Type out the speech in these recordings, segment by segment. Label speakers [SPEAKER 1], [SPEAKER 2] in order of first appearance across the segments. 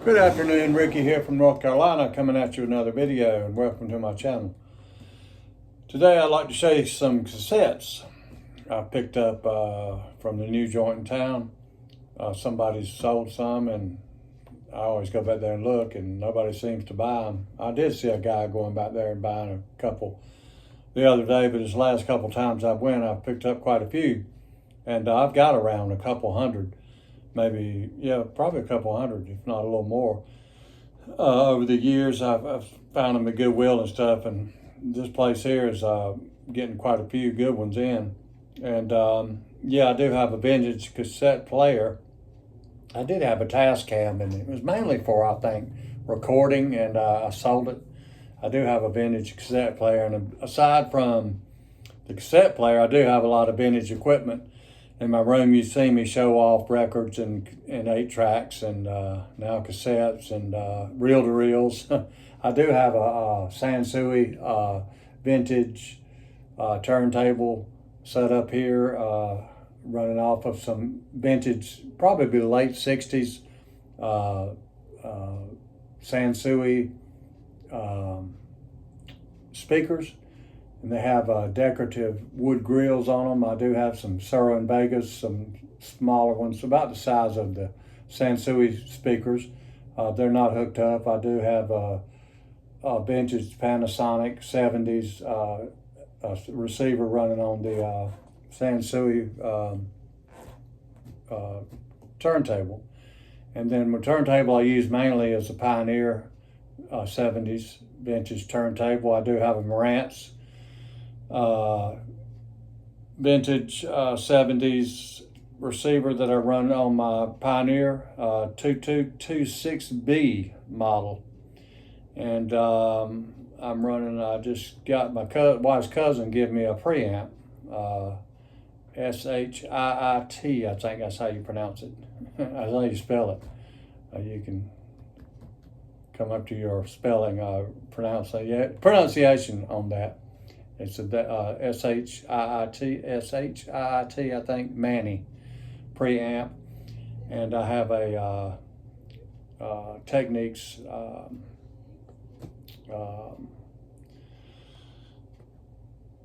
[SPEAKER 1] Good afternoon, Ricky here from North Carolina, coming at you with another video, and welcome to my channel. Today I'd like to show you some cassettes I picked up from the new joint in town. Somebody's sold some, and I always go back there and look, and nobody seems to buy them. I did see a guy going back there and buying a couple the other day, but his last couple times I've picked up quite a few, and I've got around a couple hundred. Maybe, yeah, probably a couple hundred, if not a little more. Over the years, I've found them at Goodwill and stuff, and this place here is getting quite a few good ones in. And yeah, I do have a vintage cassette player. I did have a Tascam, and it was mainly for, I think, recording, and I sold it. I do have a vintage cassette player, and aside from the cassette player, I do have a lot of vintage equipment. In my room, you see me show off records and 8-tracks and now cassettes and reel-to-reels. I do have a Sansui vintage turntable set up here, running off of some vintage, probably the late 60s Sansui speakers. And they have decorative wood grills on them. I do have some Cerwin Vegas, some smaller ones, about the size of the Sansui speakers. They're not hooked up. I do have a vintage Panasonic 70s receiver running on the Sansui turntable. And then my turntable I use mainly as a Pioneer 70s vintage turntable. I do have a Marantz vintage 70s receiver that I run on my Pioneer 2226B model. And I'm running, I just got my wife's cousin give me a preamp, SHIIT, I think that's how you pronounce it. That's how you spell it. You can come up to your spelling pronunciation on that. It's a SHIIT, I think, Manny preamp. And I have a Technics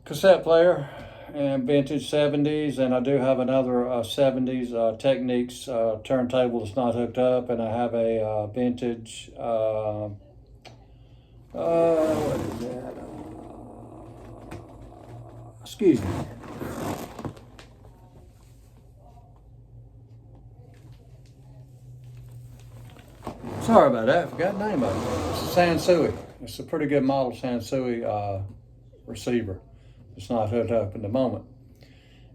[SPEAKER 1] cassette player and vintage 70s. And I do have another 70s Technics turntable that's not hooked up. And I have a vintage, what is that? Excuse me. Sorry about that. I forgot the name of it. It's a Sansui. It's a pretty good model Sansui receiver. It's not hooked up in the moment.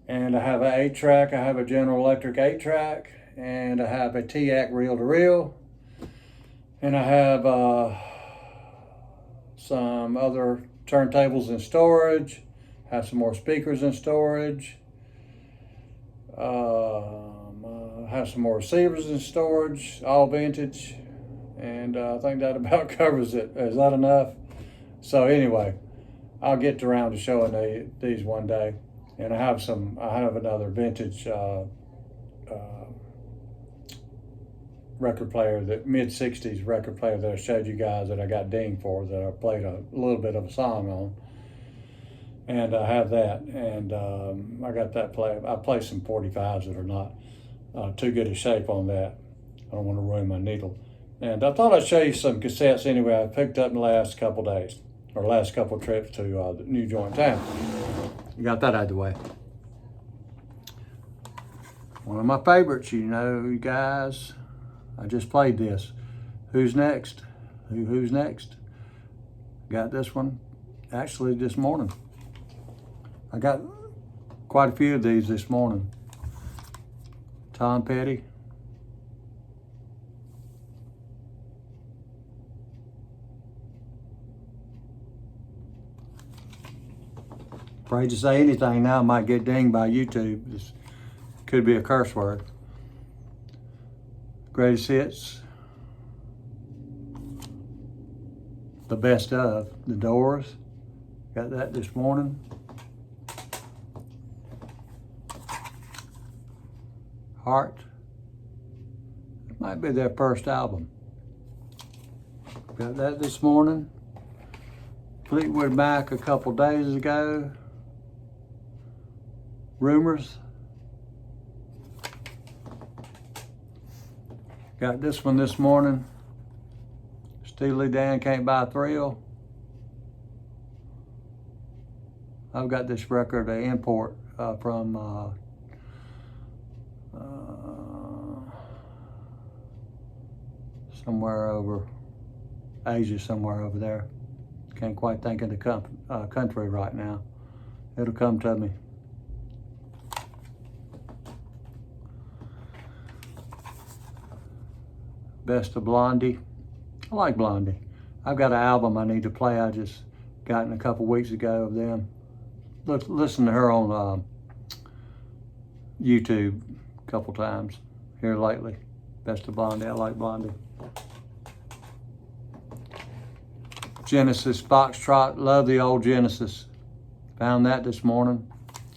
[SPEAKER 1] And I have an 8-track. I have a General Electric 8-track. And I have a TAC reel-to-reel. And I have some other turntables in storage. Have some more speakers in storage. Have some more receivers in storage, all vintage. And I think that about covers it. Is that enough? So anyway, I'll get around to showing these one day. And I have another vintage record player, the mid-60s record player that I showed you guys that I got dinged for, that I played a little bit of a song on. And I have that, and I got that I play some 45s that are not too good a shape on that. I don't want to ruin my needle. And I thought I'd show you some cassettes anyway I picked up in the last couple days, or last couple trips to the new joint town. You got that out of the way. One of my favorites, you know, you guys. I just played this. Who's next? Who's next? Got this one actually this morning. I got quite a few of these this morning. Tom Petty. Afraid to say anything now, I might get dinged by YouTube. This could be a curse word. Greatest hits. The best of. The Doors. Got that this morning. Heart. It might be their first album. Got that this morning. Fleetwood Mac a couple days ago. Rumors. Got this one this morning. Steely Dan Can't Buy a Thrill. I've got this record, an import from somewhere over Asia, somewhere over there. Can't quite think of the country right now. It'll come to me. Best of Blondie. I like Blondie. I've got an album I need to play. I just gotten a couple weeks ago of them. Listen to her on YouTube a couple times here lately. Best of Blondie. I like Blondie. Genesis Foxtrot. Love the old Genesis. Found that this morning.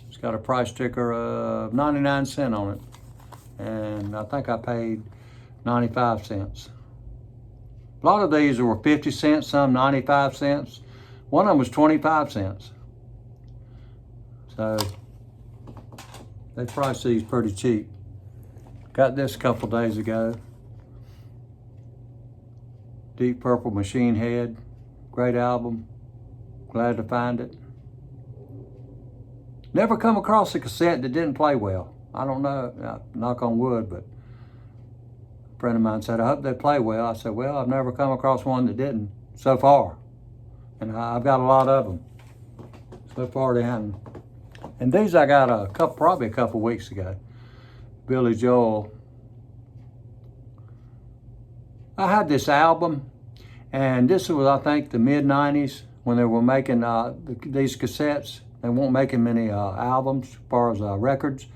[SPEAKER 1] It's got a price sticker of 99 cents on it. And I think I paid 95 cents. A lot of these were 50 cents, some 95 cents. One of them was 25 cents. So they priced these pretty cheap. Got this a couple days ago. Deep Purple Machine Head. Great album. Glad to find it. Never come across a cassette that didn't play well. I don't know, knock on wood, but a friend of mine said, I hope they play well. I said, well, I've never come across one that didn't so far. And I've got a lot of them. So far they haven't. And these I got probably a couple weeks ago. Billy Joel. I had this album, and this was, I think, the mid-90s when they were making these cassettes. They weren't making many albums as far as records.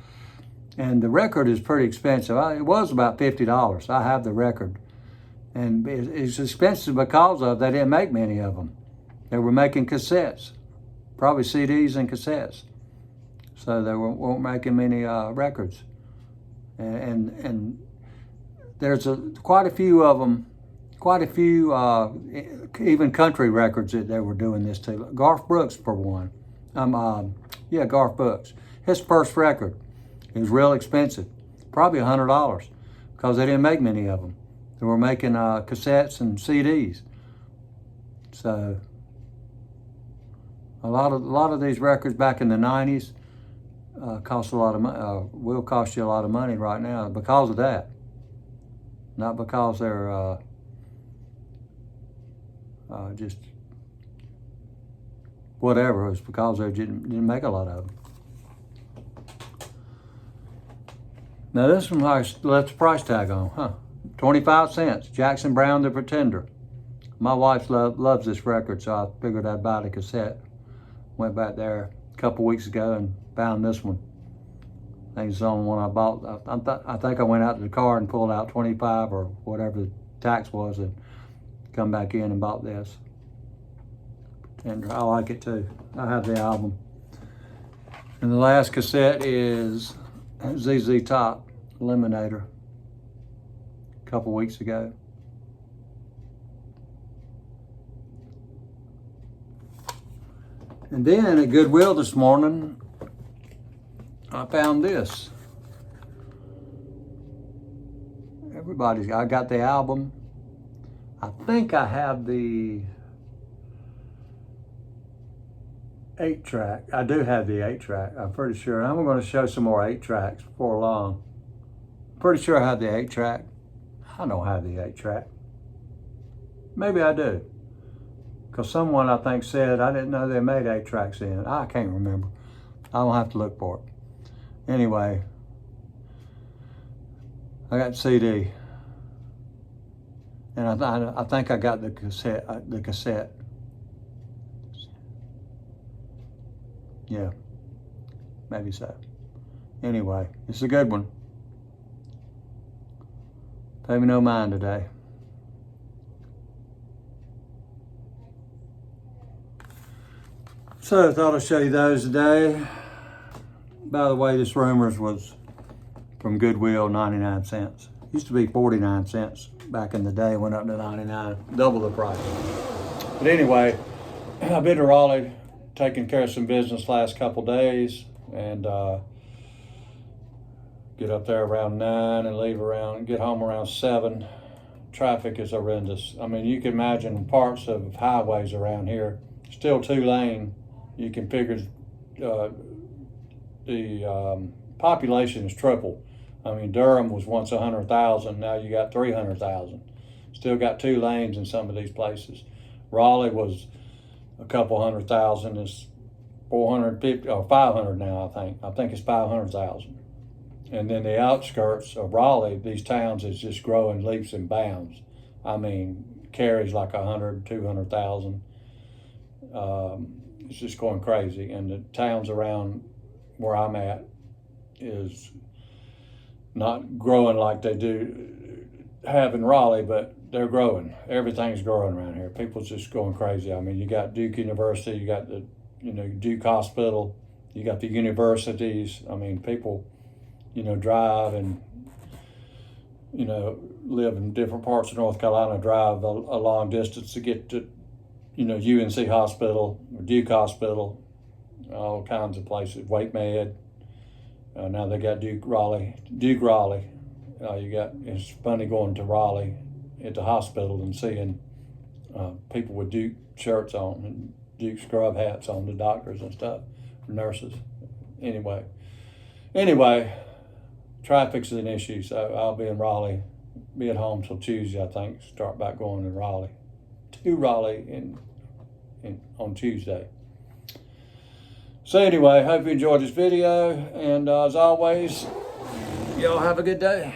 [SPEAKER 1] And the record is pretty expensive. It was about $50. I have the record. And it's expensive because they didn't make many of them. They were making cassettes, probably CDs and cassettes. So they weren't making many records. And there's quite a few of them, even country records that they were doing this to. Garth Brooks for one. Garth Brooks. His first record. It was real expensive, probably $100, because they didn't make many of them. They were making cassettes and CDs. So a lot of these records back in the 90s cost a lot of money. Will cost you a lot of money right now because of that. Not because they're just whatever. It's because they didn't make a lot of them. Now this one left the price tag on, 25 cents, Jackson Browne, The Pretender. My wife loves this record, so I figured I'd buy the cassette. Went back there a couple weeks ago and found this one. I think it's the only one I bought. I think I went out to the car and pulled out 25 or whatever the tax was and come back in and bought this. Pretender, I like it too. I have the album. And the last cassette is ZZ Top, Eliminator, a couple weeks ago. And then at Goodwill this morning, I found this. I got the album. I think I have the 8-track. I do have the 8-track, I'm pretty sure. I'm going to show some more 8-tracks before long. Pretty sure I have the 8-track. I don't have the 8-track. Maybe I do. Because someone, I think, said, I didn't know they made 8-tracks in it. I can't remember. I don't have to look for it. Anyway, I got CD. And I think I got the cassette. Yeah, maybe so. Anyway, it's a good one. Pay me no mind today. So I thought I'd show you those today. By the way, this Rumors was from Goodwill, 99 cents. Used to be 49 cents back in the day. Went up to 99, double the price. But anyway, I've been to Raleigh, taking care of some business last couple days, and get up there around 9 and get home around 7. Traffic is horrendous. I mean, you can imagine parts of highways around here, still 2-lane. You can figure the population is triple. I mean, Durham was once 100,000, now you got 300,000. Still got 2 lanes in some of these places. Raleigh was a couple 100,000, it's 450 or 500 now, I think. I think it's 500,000. And then the outskirts of Raleigh, these towns is just growing leaps and bounds. I mean, Cary's like 100, 200,000. It's just going crazy. And the towns around where I'm at is not growing like they do have in Raleigh, but they're growing. Everything's growing around here. People's just going crazy. I mean, you got Duke University, you got the, Duke Hospital, you got the universities. I mean, people, drive and, live in different parts of North Carolina, drive a long distance to get to, UNC Hospital, or Duke Hospital, all kinds of places, Wake Med. Now they got Duke Raleigh. It's funny going to Raleigh at the hospital and seeing people with Duke shirts on and Duke scrub hats on, the doctors and stuff, nurses. Anyway, traffic's an issue, so I'll be in Raleigh, be at home till Tuesday, I think, start back going to Raleigh on Tuesday. So anyway, hope you enjoyed this video, and as always, y'all have a good day.